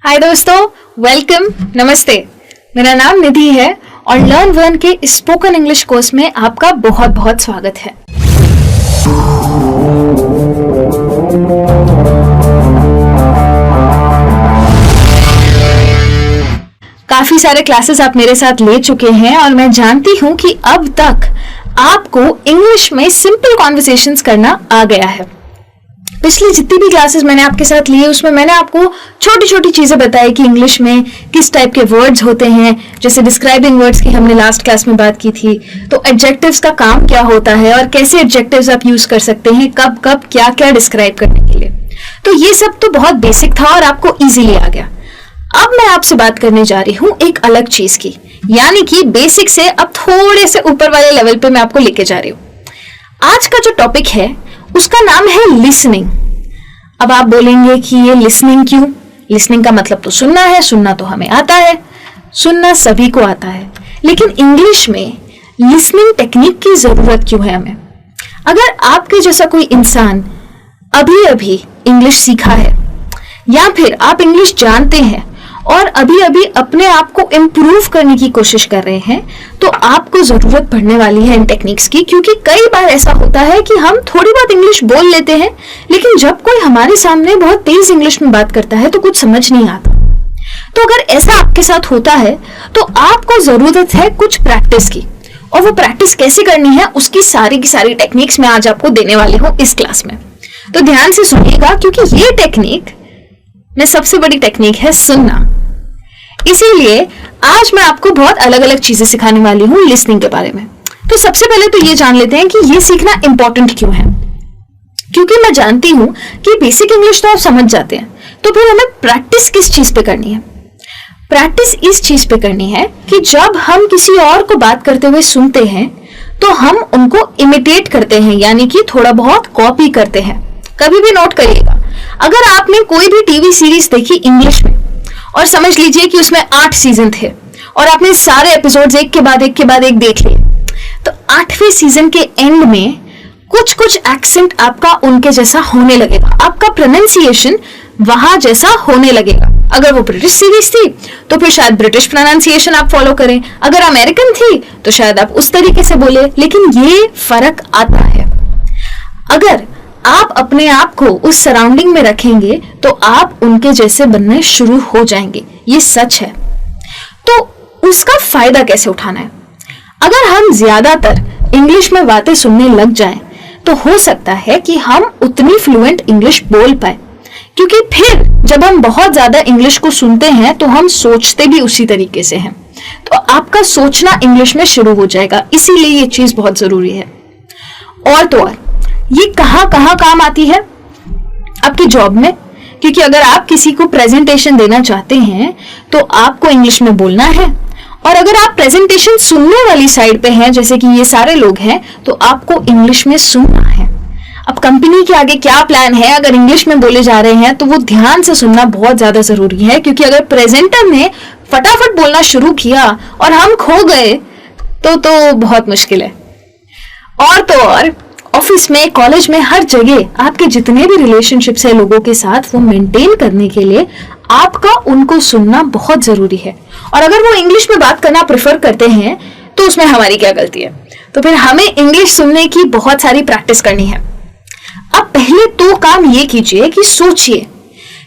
हाय दोस्तों, वेलकम, नमस्ते। मेरा नाम निधि है और लर्न वन के स्पोकन इंग्लिश कोर्स में आपका बहुत बहुत स्वागत है। काफी सारे क्लासेस आप मेरे साथ ले चुके हैं और मैं जानती हूं कि अब तक आपको इंग्लिश में सिंपल कॉन्वर्सेशंस करना आ गया है। पिछली जितनी भी क्लासेस मैंने आपके साथ ली है उसमें मैंने आपको छोटी छोटी चीजें बताई कि इंग्लिश में किस टाइप के वर्ड्स होते हैं। जैसे डिस्क्राइबिंग वर्ड्स की हमने लास्ट क्लास में बात की थी, तो एडजेक्टिव्स का काम क्या होता है और कैसे एडजेक्टिव्स आप यूज कर सकते हैं, कब कब क्या क्या डिस्क्राइब करने के लिए। तो ये सब तो बहुत बेसिक था और आपको इजीली आ गया। अब मैं आपसे बात करने जा रही हूँ एक अलग चीज की, यानी कि बेसिक से अब थोड़े से ऊपर वाले लेवल पे मैं आपको लेके जा रही हूँ। आज का जो टॉपिक है उसका नाम है लिसनिंग। अब आप बोलेंगे कि ये लिसनिंग क्यों? लिसनिंग का मतलब तो सुनना है, सुनना तो हमें आता है, सुनना सभी को आता है, लेकिन इंग्लिश में लिसनिंग टेक्निक की जरूरत क्यों है हमें? अगर आपके जैसा कोई इंसान अभी अभी इंग्लिश सीखा है या फिर आप इंग्लिश जानते हैं और अभी अभी अपने आप को इम्प्रूव करने की कोशिश कर रहे हैं, तो आपको जरूरत पड़ने वाली है इन टेक्निक्स की। क्योंकि कई बार ऐसा होता है कि हम थोड़ी बहुत इंग्लिश बोल लेते हैं, लेकिन जब कोई हमारे सामने बहुत तेज इंग्लिश में बात करता है तो कुछ समझ नहीं आता। तो अगर ऐसा आपके साथ होता है तो आपको जरूरत है कुछ प्रैक्टिस की, और वो प्रैक्टिस कैसे करनी है उसकी सारी की सारी टेक्निक्स मैं आज आपको देने वाली हूँ इस क्लास में। तो ध्यान से सुनिएगा, क्योंकि ये टेक्निक में सबसे बड़ी टेक्निक है सुनना। इसीलिए आज मैं आपको बहुत अलग अलग चीजें सिखाने वाली हूँ लिसनिंग के बारे में। तो सबसे पहले तो ये जान लेते हैं कि ये सीखना इंपॉर्टेंट क्यों है। क्योंकि मैं जानती हूं कि बेसिक इंग्लिश तो आप समझ जाते हैं, तो फिर हमें प्रैक्टिस किस चीज पे करनी है? प्रैक्टिस इस चीज पे करनी है कि जब हम किसी और को बात करते हुए सुनते हैं तो हम उनको इमिटेट करते हैं, यानी कि थोड़ा बहुत कॉपी करते हैं। कभी भी नोट करिएगा, अगर आपने कोई भी टीवी सीरीज देखी इंग्लिश में और समझ लीजिए कि उसमें 8 सीजन थे और आपने सारे एपिसोड्स एक के बाद एक देख लिए, तो 8वें सीजन के एंड में कुछ कुछ एक्सेंट आपका उनके जैसा होने लगेगा, आपका प्रोनाउंसिएशन वहां जैसा होने लगेगा। अगर वो ब्रिटिश सीरीज थी तो फिर शायद ब्रिटिश प्रोनाउंसिएशन आप फॉलो करें, अगर अमेरिकन थी तो शायद आप उस तरीके से बोले, लेकिन ये फर्क आता है। अगर आप अपने आप को उस सराउंडिंग में रखेंगे तो आप उनके जैसे बनने शुरू हो जाएंगे, ये सच है। तो उसका फायदा कैसे उठाना है? अगर हम ज्यादातर इंग्लिश में बातें सुनने लग जाएं, तो हो सकता है कि हम उतनी फ्लुएंट इंग्लिश बोल पाए, क्योंकि फिर जब हम बहुत ज्यादा इंग्लिश को सुनते हैं तो हम सोचते भी उसी तरीके से हैं, तो आपका सोचना इंग्लिश में शुरू हो जाएगा। इसीलिए ये चीज बहुत जरूरी है। और तो और ये कहाँ कहाँ काम आती है? आपकी जॉब में, क्योंकि अगर आप किसी को प्रेजेंटेशन देना चाहते हैं तो आपको इंग्लिश में बोलना है, और अगर आप प्रेजेंटेशन सुनने वाली साइड पे हैं, जैसे कि ये सारे लोग हैं, तो आपको इंग्लिश में सुनना है। अब कंपनी के आगे क्या प्लान है, अगर इंग्लिश में बोले जा रहे हैं तो वो ध्यान से सुनना बहुत ज्यादा जरूरी है, क्योंकि अगर प्रेजेंटर ने फटाफट बोलना शुरू किया और हम खो गए तो बहुत मुश्किल है। और तो और ऑफिस में, कॉलेज में, हर जगह आपके जितने भी रिलेशनशिप्स है लोगों के साथ, वो मेंटेन करने के लिए आपका उनको सुनना बहुत जरूरी है। और अगर वो इंग्लिश में बात करना प्रेफर करते हैं तो उसमें हमारी क्या गलती है? तो फिर हमें इंग्लिश सुनने की बहुत सारी प्रैक्टिस करनी है। अब पहले तो काम ये कीजिए कि सोचिए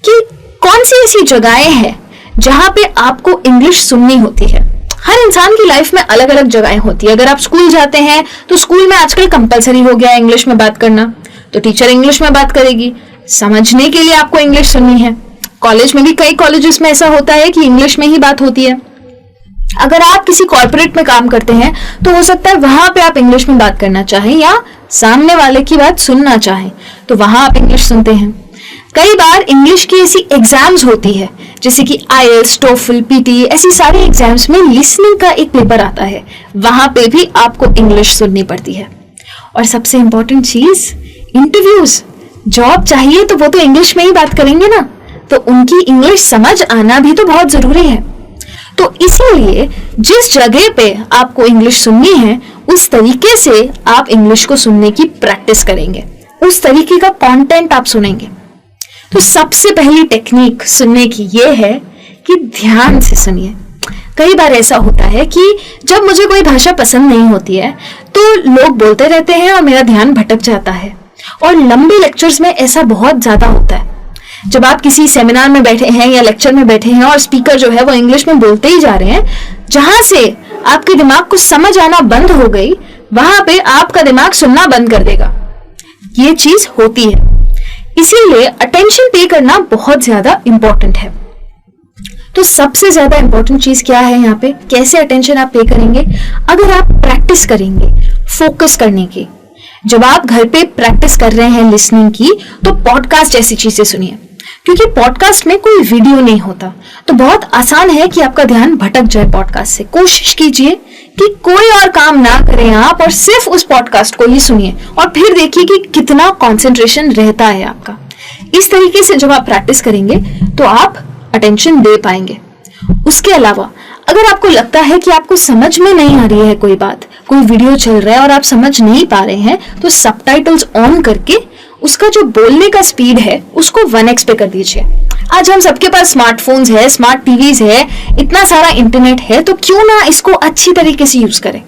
कि कौन सी ऐसी जगहें हैं जहां पे आपको इंग्लिश सुननी होती है। हर इंसान की लाइफ में अलग अलग जगहें होती है। अगर आप स्कूल जाते हैं तो स्कूल में आजकल कंपलसरी हो गया है इंग्लिश में बात करना, तो टीचर इंग्लिश में बात करेगी, समझने के लिए आपको इंग्लिश सुननी है। कॉलेज में भी कई कॉलेजेस में ऐसा होता है कि इंग्लिश में ही बात होती है। अगर आप किसी कॉर्पोरेट में काम करते हैं तो हो सकता है वहां पे आप इंग्लिश में बात करना चाहें या सामने वाले की बात सुनना चाहें, तो वहां आप इंग्लिश सुनते हैं। कई बार इंग्लिश की ऐसी एग्जाम्स होती है जैसे कि IELTS, TOEFL, PT, ऐसी सारी एग्जाम्स में लिसनिंग का एक पेपर आता है, वहां पे भी आपको इंग्लिश सुननी पड़ती है। और सबसे इंपॉर्टेंट चीज, इंटरव्यूज, जॉब चाहिए तो वो तो इंग्लिश में ही बात करेंगे ना, तो उनकी इंग्लिश समझ आना भी तो बहुत जरूरी है। तो इसीलिए जिस जगह पे आपको इंग्लिश सुननी है उस तरीके से आप इंग्लिश को सुनने की प्रैक्टिस करेंगे, उस तरीके का कंटेंट आप सुनेंगे। तो सबसे पहली टेक्निक सुनने की ये है कि ध्यान से सुनिए। कई बार ऐसा होता है कि जब मुझे कोई भाषा पसंद नहीं होती है तो लोग बोलते रहते हैं और मेरा ध्यान भटक जाता है, और लंबे लेक्चर्स में ऐसा बहुत ज्यादा होता है। जब आप किसी सेमिनार में बैठे हैं या लेक्चर में बैठे हैं और स्पीकर जो है वो इंग्लिश में बोलते ही जा रहे हैं, जहां से आपके दिमाग को समझ आना बंद हो गई, वहां पे आपका दिमाग सुनना बंद कर देगा। ये चीज होती है, इसीलिए अटेंशन पे करना बहुत ज्यादा इंपॉर्टेंट है। तो सबसे ज्यादा इंपॉर्टेंट चीज क्या है यहाँ पे, कैसे अटेंशन आप पे करेंगे? अगर आप प्रैक्टिस करेंगे फोकस करने की, जब आप घर पे प्रैक्टिस कर रहे हैं लिसनिंग की, तो पॉडकास्ट जैसी चीजें सुनिए, क्योंकि पॉडकास्ट में कोई वीडियो नहीं होता, तो बहुत आसान है कि आपका ध्यान भटक जाए पॉडकास्ट से। कोशिश कीजिए कि कोई और काम ना करें आप और सिर्फ उस पॉडकास्ट को ही सुनिए, और फिर देखिए कि कितना कंसंट्रेशन रहता है आपका। इस तरीके से जब आप प्रैक्टिस करेंगे तो आप अटेंशन दे पाएंगे। उसके अलावा अगर आपको लगता है कि आपको समझ में नहीं आ रही है कोई बात, कोई वीडियो चल रहा है और आप समझ नहीं पा रहे हैं, तो सबटाइटल्स ऑन करके उसका जो बोलने का स्पीड है उसको 1x पे कर दीजिए। आज हम सबके पास स्मार्टफोन्स है, स्मार्ट टीवीज है, इतना सारा इंटरनेट है, तो क्यों ना इसको अच्छी तरीके से यूज करें।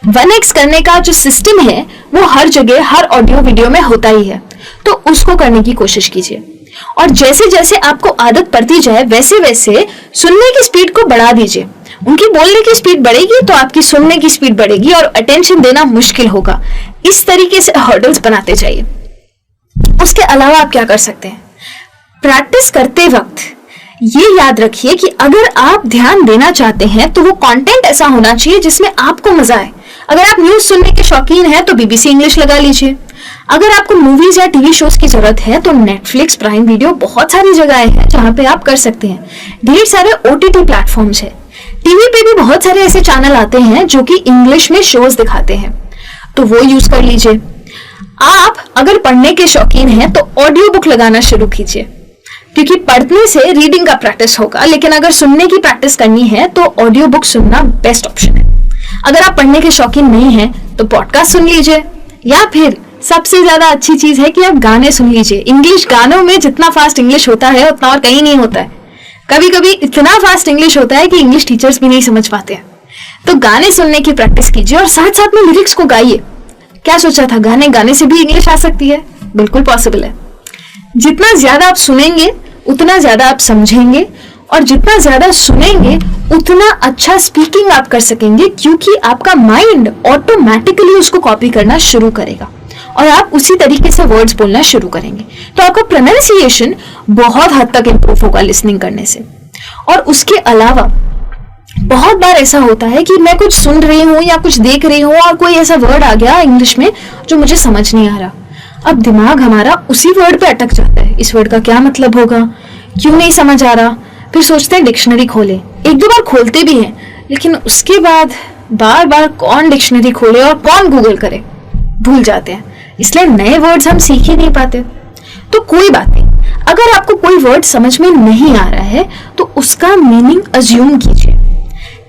1x करने का जो सिस्टम है वो हर जगह हर ऑडियो वीडियो में होता ही है, तो उसको करने की कोशिश कीजिए। और जैसे जैसे आपको आदत पड़ती जाए वैसे वैसे सुनने की स्पीड को बढ़ा दीजिए। उनकी बोलने की स्पीड बढ़ेगी तो आपकी सुनने की स्पीड बढ़ेगी और अटेंशन देना मुश्किल होगा। इस तरीके से हर्डल्स बनाते जाइए। उसके अलावा आप क्या कर सकते हैं, प्रैक्टिस करते वक्त ये याद रखिए कि अगर आप ध्यान देना चाहते हैं तो वो कंटेंट ऐसा होना चाहिए जिसमें आपको मजा आए। अगर आप न्यूज सुनने के शौकीन हैं तो BBC इंग्लिश लगा लीजिए। अगर आपको मूवीज या टीवी शोज की जरूरत है तो नेटफ्लिक्स, प्राइम वीडियो, बहुत सारी जगहें हैं जहां पे आप कर सकते हैं। ढेर सारे OTT प्लेटफॉर्म्स है। टीवी पे भी बहुत सारे ऐसे चैनल आते हैं जो कि इंग्लिश में शोज दिखाते हैं, तो वो यूज कर लीजिए। आप अगर पढ़ने के शौकीन हैं तो ऑडियो बुक लगाना शुरू कीजिए, क्योंकि पढ़ने से रीडिंग का प्रैक्टिस होगा, लेकिन अगर सुनने की प्रैक्टिस करनी है तो ऑडियो बुक सुनना बेस्ट ऑप्शन है। अगर आप पढ़ने के शौकीन नहीं हैं तो पॉडकास्ट सुन लीजिए, या फिर सबसे ज्यादा अच्छी चीज है कि आप गाने सुन लीजिए। इंग्लिश गानों में जितना फास्ट इंग्लिश होता है उतना और कहीं नहीं होता है। कभी कभी इतना फास्ट इंग्लिश होता है कि इंग्लिश टीचर्स भी नहीं समझ पाते हैं। तो गाने सुनने की प्रैक्टिस कीजिए और साथ साथ में लिरिक्स को गाइए। क्या सोचा था, गाने गाने से भी इंग्लिश आ सकती है? बिल्कुल पॉसिबल है। जितना ज्यादा आप सुनेंगे उतना ज्यादा आप समझेंगे, और जितना ज्यादा सुनेंगे उतना अच्छा स्पीकिंग आप कर सकेंगे, क्योंकि आपका माइंड ऑटोमेटिकली उसको कॉपी करना शुरू करेगा और आप उसी तरीके से वर्ड्स बोलना शुरू करेंगे। तो आपका प्रोनाउंसिएशन बहुत हद तक इंप्रूव होगा लिसनिंग करने से। और उसके अलावा बहुत बार ऐसा होता है कि मैं कुछ सुन रही हूँ या कुछ देख रही हूँ और कोई ऐसा वर्ड आ गया इंग्लिश में जो मुझे समझ नहीं आ रहा। अब दिमाग हमारा उसी वर्ड पे अटक जाता है, इस वर्ड का क्या मतलब होगा, क्यों नहीं समझ आ रहा। फिर सोचते हैं डिक्शनरी खोले, एक दो बार खोलते भी हैं, लेकिन उसके बाद बार बार कौन डिक्शनरी खोले और कौन गूगल करे, भूल जाते हैं। इसलिए नए वर्ड्स हम सीख ही नहीं पाते। तो कोई बात नहीं, अगर आपको कोई वर्ड समझ में नहीं आ रहा है तो उसका मीनिंग अज्यूम कीजिए।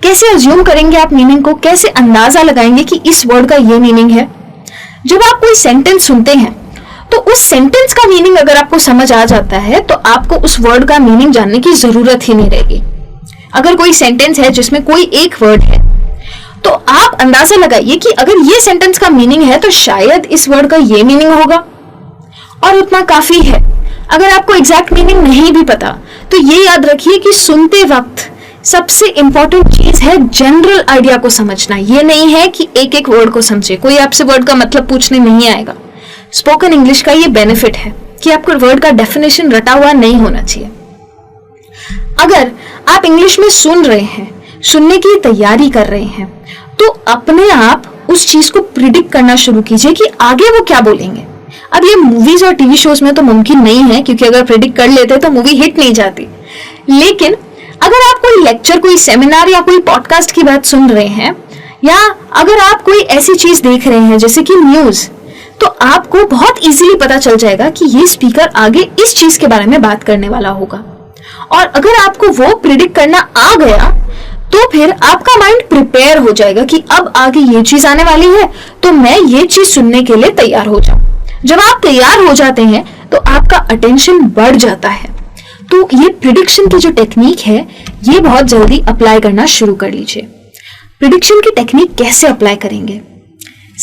कैसे अज्यूम करेंगे आप मीनिंग को, कैसे अंदाजा लगाएंगे कि इस वर्ड का ये मीनिंग है? जब आप कोई सेंटेंस सुनते हैं तो उस सेंटेंस का मीनिंग अगर आपको समझ आ जाता है तो आपको उस वर्ड का मीनिंग जानने की जरूरत ही नहीं रहेगी। अगर कोई सेंटेंस है जिसमें कोई एक वर्ड है तो आप अंदाजा लगाइए कि अगर ये सेंटेंस का मीनिंग है तो शायद इस वर्ड का ये मीनिंग होगा, और उतना काफी है। अगर आपको एग्जैक्ट मीनिंग नहीं भी पता तो ये याद रखिए कि सुनते वक्त सबसे इंपॉर्टेंट चीज है जनरल आइडिया को समझना। ये नहीं है कि एक एक वर्ड को समझे, कोई आपसे वर्ड का मतलब पूछने नहीं आएगा। स्पोकन इंग्लिश का ये बेनिफिट है कि आपको वर्ड का डेफिनेशन रटा हुआ नहीं होना चाहिए। अगर आप इंग्लिश में सुन रहे हैं, सुनने की तैयारी कर रहे हैं, तो अपने आप उस चीज को प्रिडिक्ट करना शुरू कीजिए कि आगे वो क्या बोलेंगे। अब ये मूवीज और टीवी शोज में तो मुमकिन नहीं है, क्योंकि अगर प्रिडिक्ट कर लेते तो मूवी हिट नहीं जाती। लेकिन अगर आप कोई लेक्चर, कोई सेमिनार या कोई पॉडकास्ट की बात सुन रहे हैं, या अगर आप कोई ऐसी चीज देख रहे हैं जैसे कि न्यूज, तो आपको बहुत इजीली पता चल जाएगा कि ये स्पीकर आगे इस चीज के बारे में बात करने वाला होगा। और अगर आपको वो प्रिडिक्ट करना आ गया तो फिर आपका माइंड प्रिपेयर हो जाएगा कि अब आगे ये चीज आने वाली है, तो मैं ये चीज सुनने के लिए तैयार हो जाऊं। जब आप तैयार हो जाते हैं तो आपका अटेंशन बढ़ जाता है। तो ये प्रिडिक्शन की जो टेक्निक है ये बहुत जल्दी अप्लाई करना शुरू कर लीजिए। प्रिडिक्शन की टेक्निक कैसे अप्लाई करेंगे?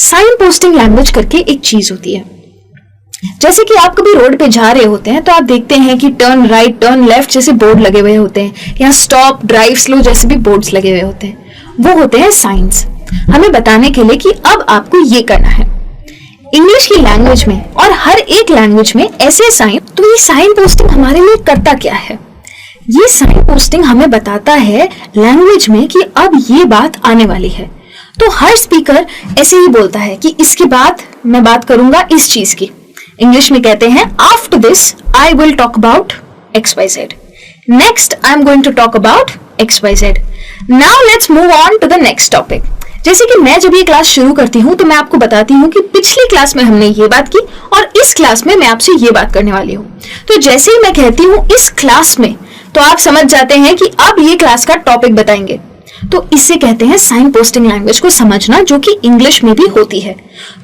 साइन पोस्टिंग लैंग्वेज करके एक चीज होती है। जैसे कि आप कभी रोड पे जा रहे होते हैं तो आप देखते हैं कि टर्न राइट, टर्न लेफ्ट जैसे बोर्ड लगे हुए होते हैं, या स्टॉप, ड्राइव स्लो जैसे भी बोर्ड्स लगे हुए होते हैं। वो होते हैं साइंस, हमें बताने के लिए कि अब आपको ये करना है। इंग्लिश की लैंग्वेज में और हर एक लैंग्वेज में ऐसे साइन। तो ये साइन पोस्टिंग हमारे लिए करता क्या है? ये साइन पोस्टिंग हमें बताता है लैंग्वेज में कि अब ये बात आने वाली है। तो हर स्पीकर ऐसे ही बोलता है कि इसके बाद मैं बात करूंगा इस चीज की। इंग्लिश में कहते हैं after this I will talk about XYZ, next I am going to talk about XYZ, now let's move on to the next topic. जैसे कि मैं जब ये क्लास शुरू करती हूँ तो मैं आपको बताती हूँ कि पिछली क्लास में हमने ये बात की और इस क्लास में मैं आपसे ये बात करने वाली हूँ। तो जैसे ही मैं कहती हूँ इस क्लास में, तो आप समझ जाते हैं कि अब ये क्लास का टॉपिक बताएंगे। तो इससे कहते हैं साइन पोस्टिंग लैंग्वेज को समझना, जो कि इंग्लिश में भी होती है।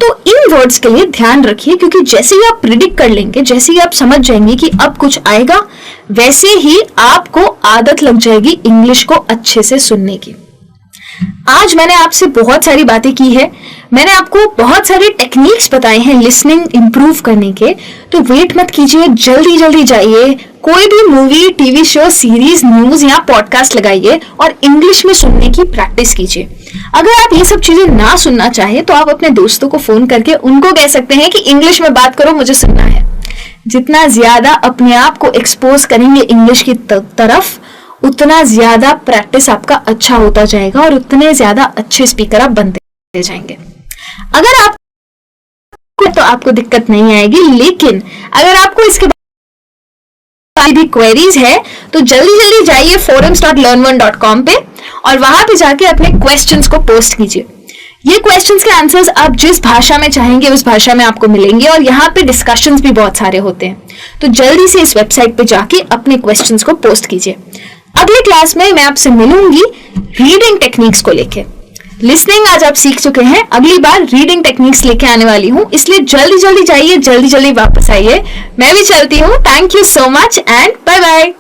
तो इन वर्ड्स के लिए ध्यान रखिए, क्योंकि जैसे ही आप प्रिडिक्ट कर लेंगे, जैसे ही आप समझ जाएंगे कि अब कुछ आएगा, वैसे ही आपको आदत लग जाएगी इंग्लिश को अच्छे से सुनने की। आज मैंने आपसे बहुत सारी बातें की है, मैंने आपको बहुत सारे टेक्निक्स बताए हैं लिसनिंग इंप्रूव करने के। तो वेट मत कीजिए, जल्दी जल्दी जाइए, कोई भी movie, TV show, series, news या पॉडकास्ट लगाइए और इंग्लिश में सुनने की प्रैक्टिस कीजिए। अगर आप ये सब चीजें ना सुनना चाहे तो आप अपने दोस्तों को फोन करके उनको कह सकते हैं कि इंग्लिश में बात करो, मुझे सुनना है। जितना ज्यादा अपने आप को एक्सपोज करेंगे इंग्लिश की तरफ, उतना ज्यादा प्रैक्टिस आपका अच्छा होता जाएगा और उतने ज्यादा अच्छे स्पीकर आप बनते जाएंगे। अगर आप तो आपको दिक्कत नहीं आएगी, लेकिन अगर आपको इसके बाद भी क्वेरीज है तो जल्दी जल्दी जाइए forums.learn1.com पे और वहां पे जाके अपने क्वेश्चंस को पोस्ट कीजिए। ये क्वेश्चंस के आंसर्स आप जिस भाषा में चाहेंगे उस भाषा में आपको मिलेंगे और यहाँ पे डिस्कशंस भी बहुत सारे होते हैं। तो जल्दी से इस वेबसाइट पे जाके अपने क्वेश्चंस को पोस्ट कीजिए। अगली क्लास में मैं आपसे मिलूंगी रीडिंग टेक्निक्स को लेके। लिसनिंग आज आप सीख चुके हैं, अगली बार रीडिंग टेक्निक्स लेके आने वाली हूं, इसलिए जल्दी जल्दी जाइए, जल्दी जल्दी वापस आइए। मैं भी चलती हूँ। Thank you so much and bye bye.